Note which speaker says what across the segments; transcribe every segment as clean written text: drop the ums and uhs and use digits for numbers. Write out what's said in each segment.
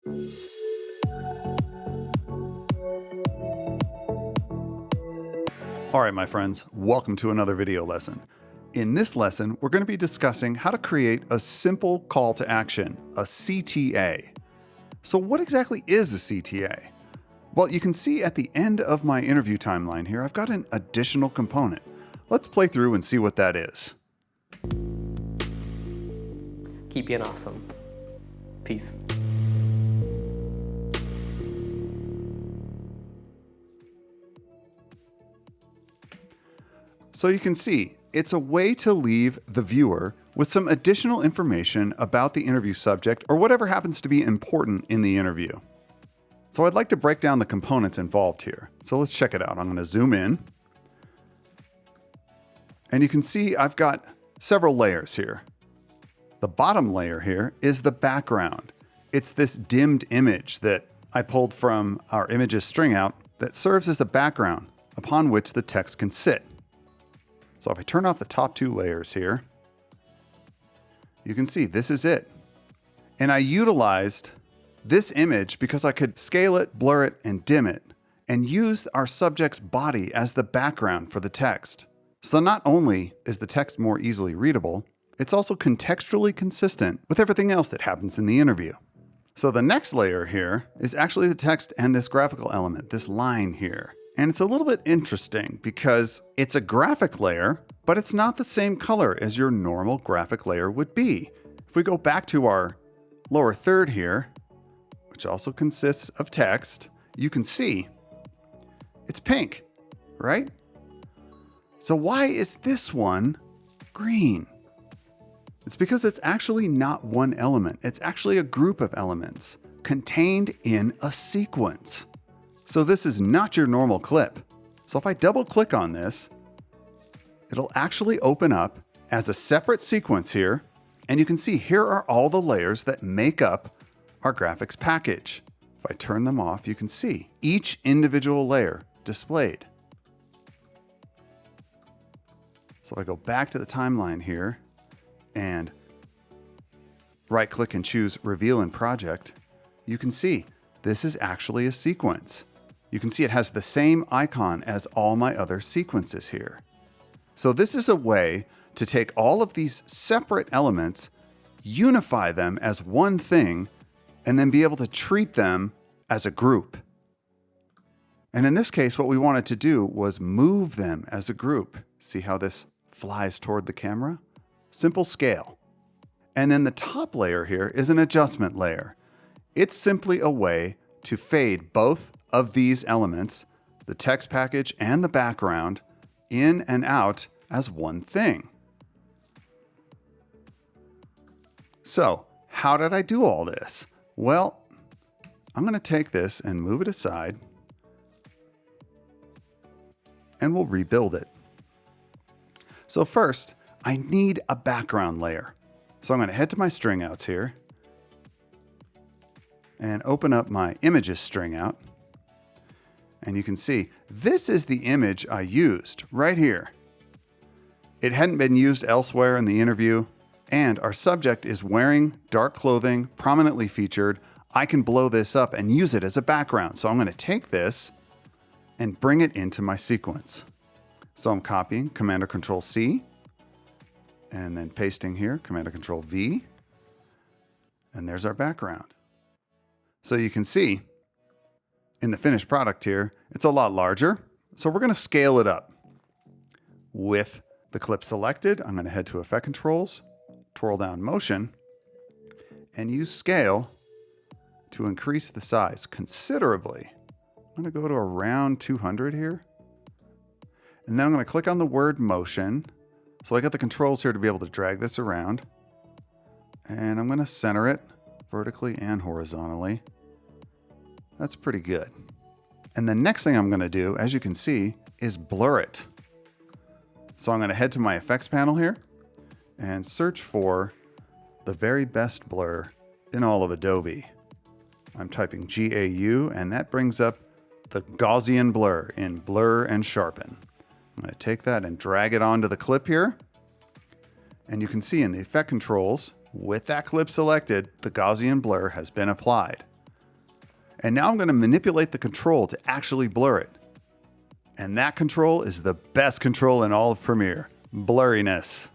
Speaker 1: All right, my friends, welcome to another video lesson. In this lesson, we're going to be discussing how to create a simple call to action, a CTA. So what exactly is a CTA? Well, you can see at the end of my interview timeline here, I've got an additional component. Let's play through and see what that is.
Speaker 2: Keep being awesome. Peace.
Speaker 1: So you can see, it's a way to leave the viewer with some additional information about the interview subject or whatever happens to be important in the interview. So I'd like to break down the components involved here. So let's check it out. I'm going to zoom in. And you can see I've got several layers here. The bottom layer here is the background. It's this dimmed image that I pulled from our images string out that serves as a background upon which the text can sit. So if I turn off the top two layers here, you can see this is it. And I utilized this image because I could scale it, blur it, and dim it, and use our subject's body as the background for the text. So not only is the text more easily readable, it's also contextually consistent with everything else that happens in the interview. So the next layer here is actually the text and this graphical element, this line here. And it's a little bit interesting because it's a graphic layer, but it's not the same color as your normal graphic layer would be. If we go back to our lower third here, which also consists of text, you can see it's pink, right? So why is this one green? It's because it's actually not one element. It's actually a group of elements contained in a sequence. So this is not your normal clip. So if I double click on this, it'll actually open up as a separate sequence here. And you can see here are all the layers that make up our graphics package. If I turn them off, you can see each individual layer displayed. So if I go back to the timeline here and right click and choose Reveal in Project, you can see this is actually a sequence. You can see it has the same icon as all my other sequences here. So this is a way to take all of these separate elements, unify them as one thing, and then be able to treat them as a group. And in this case, what we wanted to do was move them as a group. See how this flies toward the camera? Simple scale. And then the top layer here is an adjustment layer. It's simply a way to fade both of these elements, the text package and the background, in and out as one thing. So, how did I do all this? Well, I'm going to take this and move it aside, and we'll rebuild it. So first, I need a background layer. So I'm going to head to my string outs here and open up my images string out. And you can see this is the image I used right here. It hadn't been used elsewhere in the interview, and our subject is wearing dark clothing, prominently featured. I can blow this up and use it as a background. So I'm going to take this and bring it into my sequence. So I'm copying Command or Control C, and then pasting here, Command or Control V, and there's our background. So you can see in the finished product here, it's a lot larger. So we're going to scale it up. With the clip selected, I'm going to head to Effect Controls, Twirl Down Motion, and use Scale to increase the size considerably. I'm going to go to around 200 here. And then I'm going to click on the word Motion. So I got the controls here to be able to drag this around. And I'm going to center it vertically and horizontally. That's pretty good. And the next thing I'm going to do, as you can see, is blur it. So I'm going to head to my effects panel here and search for the very best blur in all of Adobe. I'm typing GAU, and that brings up the Gaussian blur in Blur and Sharpen. I'm going to take that and drag it onto the clip here. And you can see in the effect controls, with that clip selected, the Gaussian blur has been applied. And now I'm going to manipulate the control to actually blur it. And that control is the best control in all of Premiere, blurriness.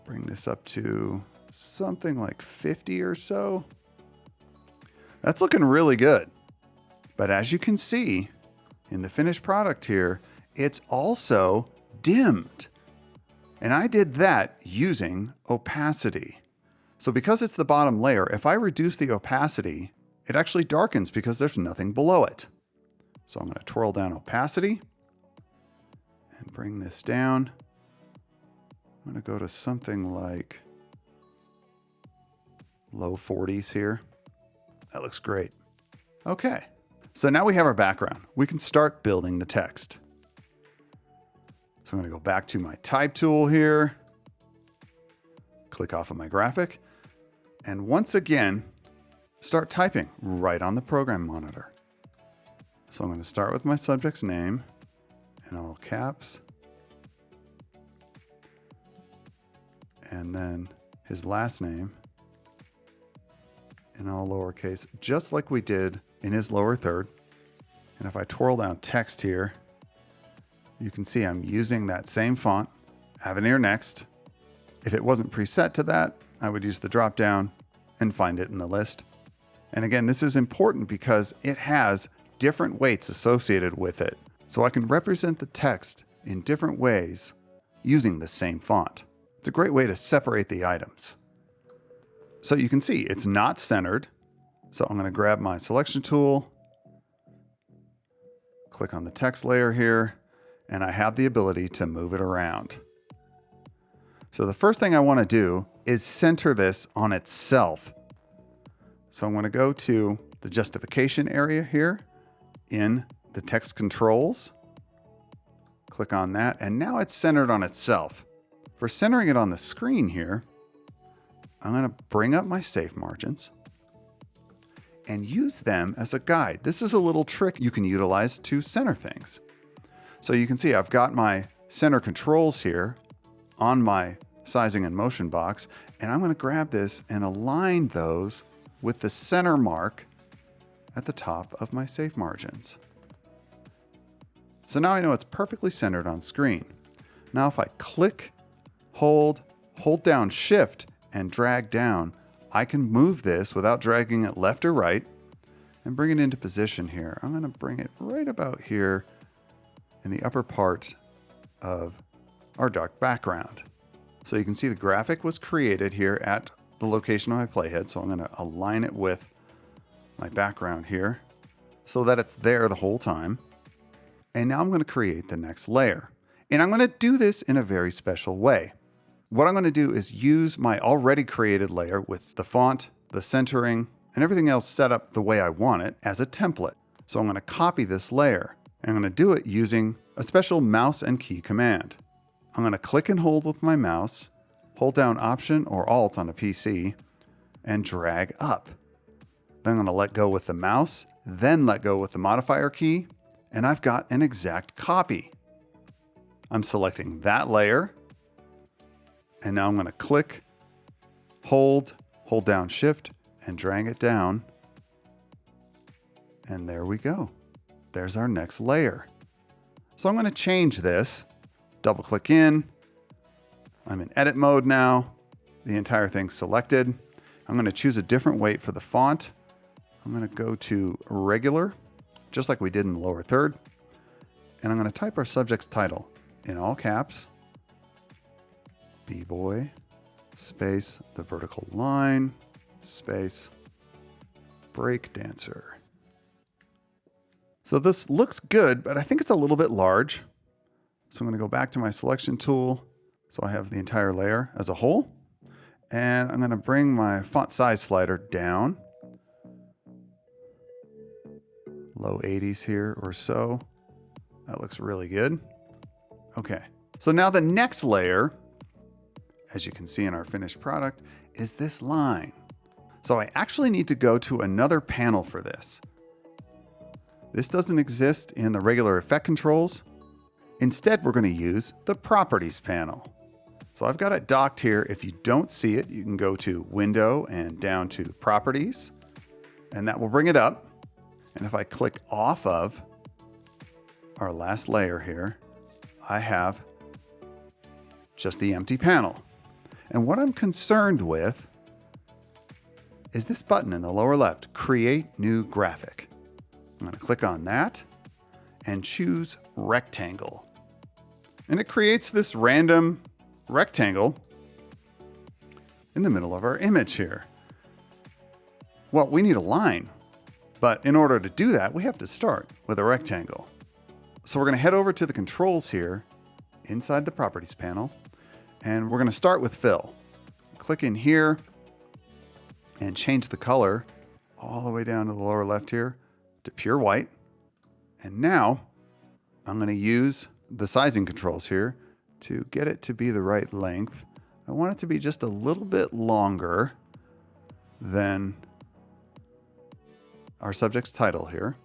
Speaker 1: Bring this up to something like 50 or so. That's looking really good. But as you can see in the finished product here, it's also dimmed. And I did that using opacity. So because it's the bottom layer, if I reduce the opacity, it actually darkens because there's nothing below it. So I'm going to twirl down opacity and bring this down. I'm going to go to something like low 40s here. That looks great. Okay, so now we have our background. We can start building the text. So I'm going to go back to my type tool here, click off of my graphic, and once again, start typing right on the program monitor. So I'm going to start with my subject's name in all caps, and then his last name in all lowercase, just like we did in his lower third. And if I twirl down text here, you can see I'm using that same font, Avenir Next. If it wasn't preset to that, I would use the drop down and find it in the list. And again, this is important because it has different weights associated with it. So I can represent the text in different ways using the same font. It's a great way to separate the items. So you can see it's not centered. So I'm going to grab my selection tool, click on the text layer here, and I have the ability to move it around. So the first thing I want to do is center this on itself. So I'm going to go to the justification area here in the text controls. Click on that, and now it's centered on itself. For centering it on the screen here, I'm going to bring up my safe margins and use them as a guide. This is a little trick you can utilize to center things. So you can see I've got my center controls here on my sizing and motion box, and I'm going to grab this and align those with the center mark at the top of my safe margins. So now I know it's perfectly centered on screen. Now if I click, hold down Shift and drag down, I can move this without dragging it left or right and bring it into position here. I'm going to bring it right about here in the upper part of our dark background. So you can see the graphic was created here at the location of my playhead. So I'm going to align it with my background here so that it's there the whole time. And now I'm going to create the next layer. And I'm going to do this in a very special way. What I'm going to do is use my already created layer with the font, the centering, and everything else set up the way I want it as a template. So I'm going to copy this layer. And I'm going to do it using a special mouse and key command. I'm going to click and hold with my mouse, hold down Option or Alt on a PC, and drag up. Then I'm going to let go with the mouse, then let go with the modifier key, and I've got an exact copy. I'm selecting that layer, and now I'm going to click, hold down Shift, and drag it down. And there we go. There's our next layer. So I'm going to change this, double click in. I'm in edit mode now. The entire thing's selected. I'm going to choose a different weight for the font. I'm going to go to regular, just like we did in the lower third. And I'm going to type our subject's title in all caps, B-Boy, space, the vertical line, space, break dancer. So this looks good, but I think it's a little bit large. So I'm going to go back to my selection tool. So I have the entire layer as a whole. And I'm going to bring my font size slider down. Low 80s here or so. That looks really good. Okay. So now the next layer, as you can see in our finished product, is this line. So I actually need to go to another panel for this. This doesn't exist in the regular effect controls. Instead, we're going to use the Properties panel. So I've got it docked here. If you don't see it, you can go to Window and down to Properties. And that will bring it up. And if I click off of our last layer here, I have just the empty panel. And what I'm concerned with is this button in the lower left, Create New Graphic. I'm going to click on that and choose Rectangle. And it creates this random rectangle in the middle of our image here. Well, we need a line, but in order to do that, we have to start with a rectangle. So we're going to head over to the controls here inside the Properties panel, and we're going to start with Fill. Click in here and change the color all the way down to the lower left here to pure white. And now I'm going to use the sizing controls here to get it to be the right length. I want it to be just a little bit longer than our subject's title here.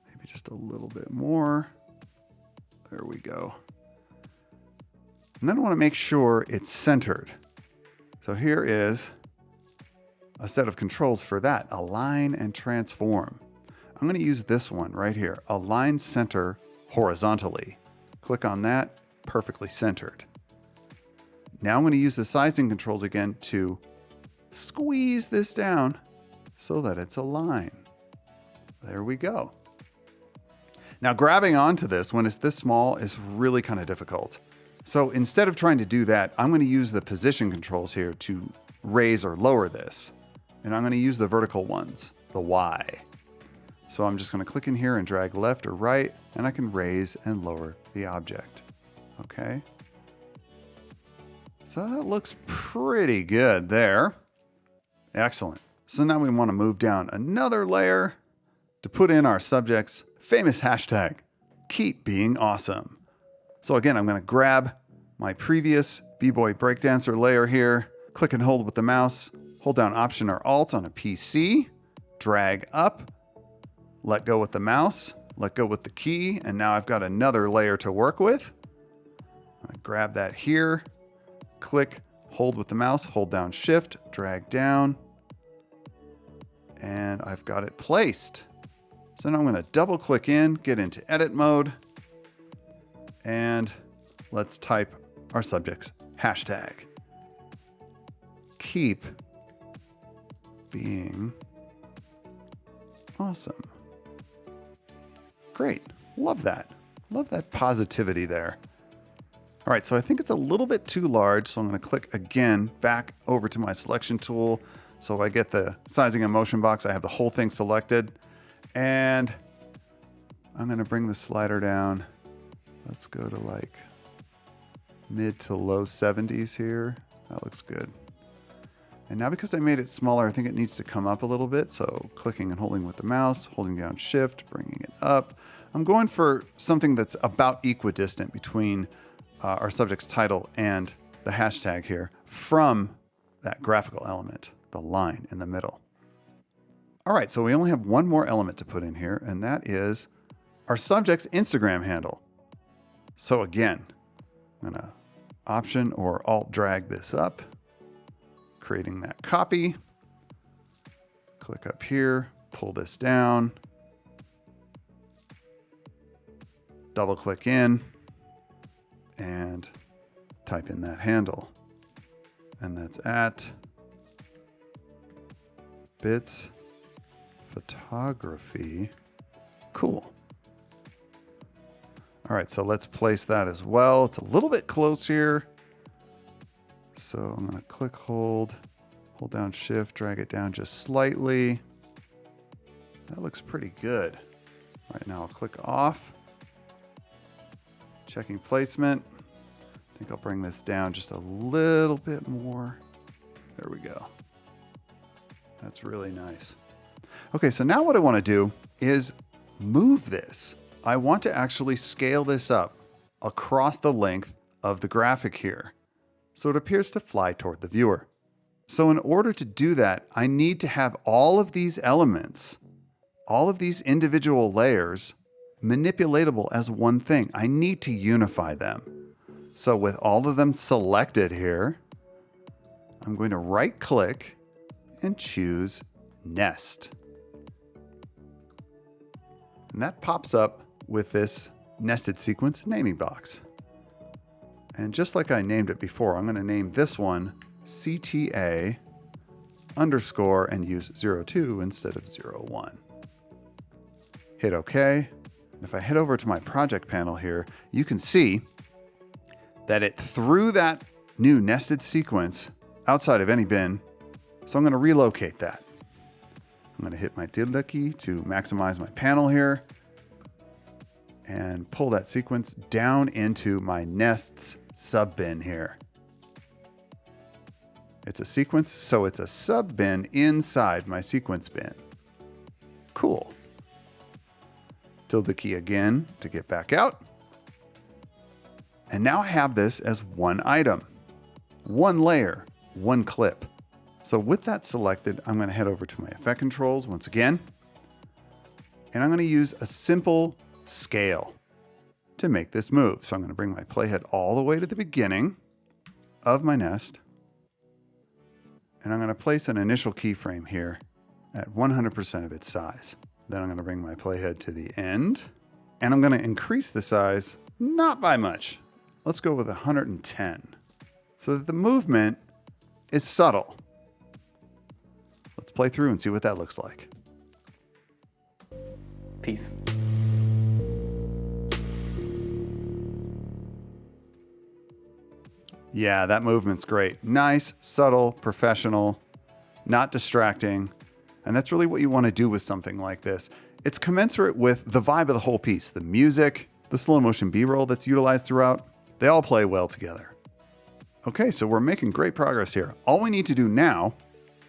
Speaker 1: Maybe just a little bit more. There we go. And then I want to make sure it's centered. So here is a set of controls for that. Align and transform. I'm going to use this one right here. Align center horizontally. Click on that. Perfectly centered. Now I'm going to use the sizing controls again to squeeze this down so that it's a line. There we go. Now grabbing onto this when it's this small is really kind of difficult. So instead of trying to do that, I'm going to use the position controls here to raise or lower this. And I'm going to use the vertical ones, the Y. So I'm just going to click in here and drag left or right, and I can raise and lower the object. Okay. So that looks pretty good there. Excellent. So now we want to move down another layer to put in our subject's famous hashtag, keep being awesome. So again, I'm going to grab my previous B-Boy Breakdancer layer here, click and hold with the mouse, hold down Option or Alt on a PC, drag up, let go with the mouse, let go with the key, and now I've got another layer to work with. I grab that here, click, hold with the mouse, hold down Shift, drag down, and I've got it placed. So now I'm going to double click in, get into edit mode, and let's type our subject's hashtag. Keep being awesome. Great. Love that. Love that positivity there. All right, so I think it's a little bit too large, so I'm going to click again back over to my selection tool. So I get the sizing and motion box. I have the whole thing selected. And I'm going to bring the slider down. Let's go to like mid to low 70s here. That looks good. And now because I made it smaller, I think it needs to come up a little bit. So clicking and holding with the mouse, holding down Shift, bringing it up. I'm going for something that's about equidistant between our subject's title and the hashtag here from that graphical element, the line in the middle. All right, so we only have one more element to put in here, and that is our subject's Instagram handle. So again, I'm going to Option or Alt drag this up, creating that copy. Click up here, pull this down, double click in, and type in that handle. And that's at Bits Photography. Cool. All right, so let's place that as well. It's a little bit close here. So I'm going to click, hold down Shift, drag it down just slightly. That looks pretty good. All right, now I'll click off. Checking placement. I think I'll bring this down just a little bit more. There we go. That's really nice. Okay, so now what I want to do is move this. I want to actually scale this up across the length of the graphic here, so it appears to fly toward the viewer. So in order to do that, I need to have all of these elements, all of these individual layers, manipulatable as one thing. I need to unify them. So with all of them selected here, I'm going to right click and choose nest. And that pops up with this nested sequence naming box. And just like I named it before, I'm going to name this one CTA underscore and use 02 instead of 01. Hit OK. If I head over to my project panel here, you can see that it threw that new nested sequence outside of any bin. So I'm going to relocate that. I'm going to hit my tilde key to maximize my panel here and pull that sequence down into my nests sub bin here. It's a sequence, so it's a sub bin inside my sequence bin. Cool. Tilde key again to get back out. And now I have this as one item, one layer, one clip. So with that selected, I'm going to head over to my effect controls once again. And I'm going to use a simple scale to make this move. So I'm going to bring my playhead all the way to the beginning of my nest. And I'm going to place an initial keyframe here at 100% of its size. Then I'm going to bring my playhead to the end. And I'm going to increase the size, not by much. Let's go with 110. So that the movement is subtle. Let's play through and see what that looks like.
Speaker 2: Peace.
Speaker 1: Yeah, that movement's great. Nice, subtle, professional, not distracting. And that's really what you want to do with something like this. It's commensurate with the vibe of the whole piece. The music, the slow motion B-roll that's utilized throughout, they all play well together. Okay, so we're making great progress here. All we need to do now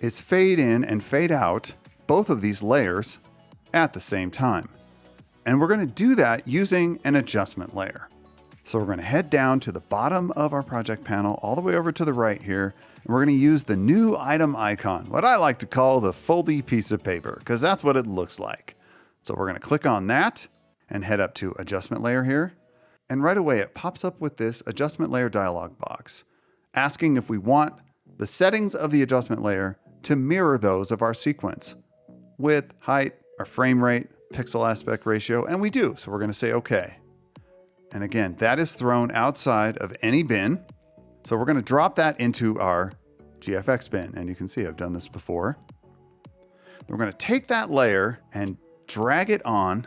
Speaker 1: is fade in and fade out both of these layers at the same time. And we're going to do that using an adjustment layer. So we're going to head down to the bottom of our project panel, all the way over to the right here, and we're going to use the new item icon, what I like to call the foldy piece of paper, because that's what it looks like. So we're going to click on that and head up to adjustment layer here. And right away, it pops up with this adjustment layer dialog box, asking if we want the settings of the adjustment layer to mirror those of our sequence. Width, height, our frame rate, pixel aspect ratio, and we do. So we're going to say OK. And again, that is thrown outside of any bin. So we're going to drop that into our GFX bin. And you can see I've done this before. We're going to take that layer and drag it on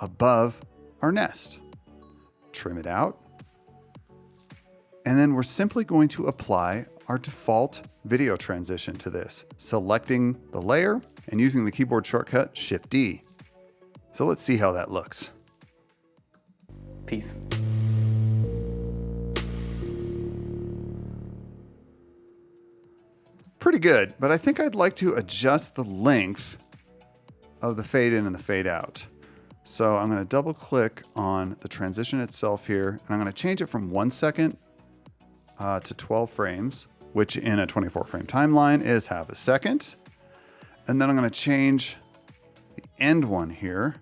Speaker 1: above our nest. Trim it out. And then we're simply going to apply our default video transition to this, selecting the layer and using the keyboard shortcut Shift-D. So let's see how that looks.
Speaker 2: Peace.
Speaker 1: Pretty good, but I think I'd like to adjust the length of the fade in and the fade out. So I'm going to double click on the transition itself here, and I'm going to change it from 1 second to 12 frames, which in a 24 frame timeline is half a second. And then I'm going to change the end one here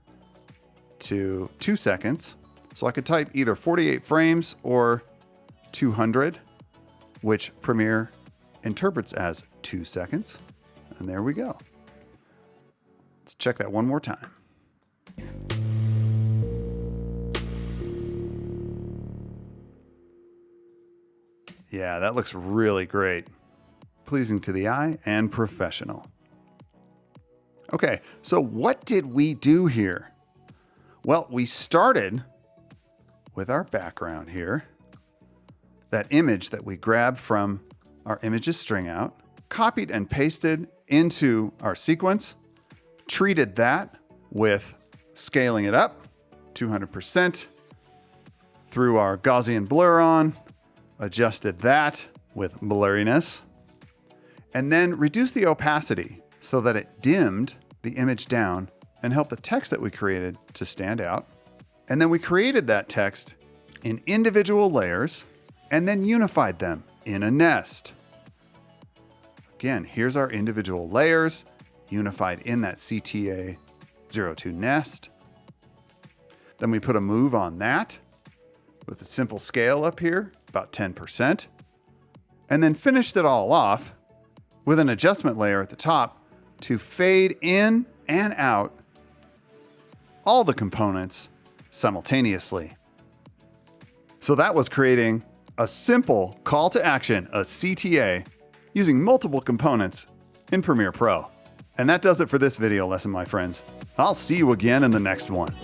Speaker 1: to 2 seconds. So I could type either 48 frames or 200, which Premiere interprets as 2 seconds. And there we go. Let's check that one more time. Yeah, that looks really great. Pleasing to the eye and professional. Okay, so what did we do here? Well, we started with our background here, that image that we grabbed from our images string out, copied and pasted into our sequence, treated that with scaling it up 200%, threw our Gaussian blur on, adjusted that with blurriness, and then reduced the opacity so that it dimmed the image down and helped the text that we created to stand out. And then we created that text in individual layers and then unified them in a nest. Again, here's our individual layers unified in that CTA02 nest. Then we put a move on that with a simple scale up here, about 10%, and then finished it all off with an adjustment layer at the top to fade in and out all the components simultaneously. So that was creating a simple call to action, a CTA, using multiple components in Premiere Pro. And that does it for this video lesson, my friends. I'll see you again in the next one.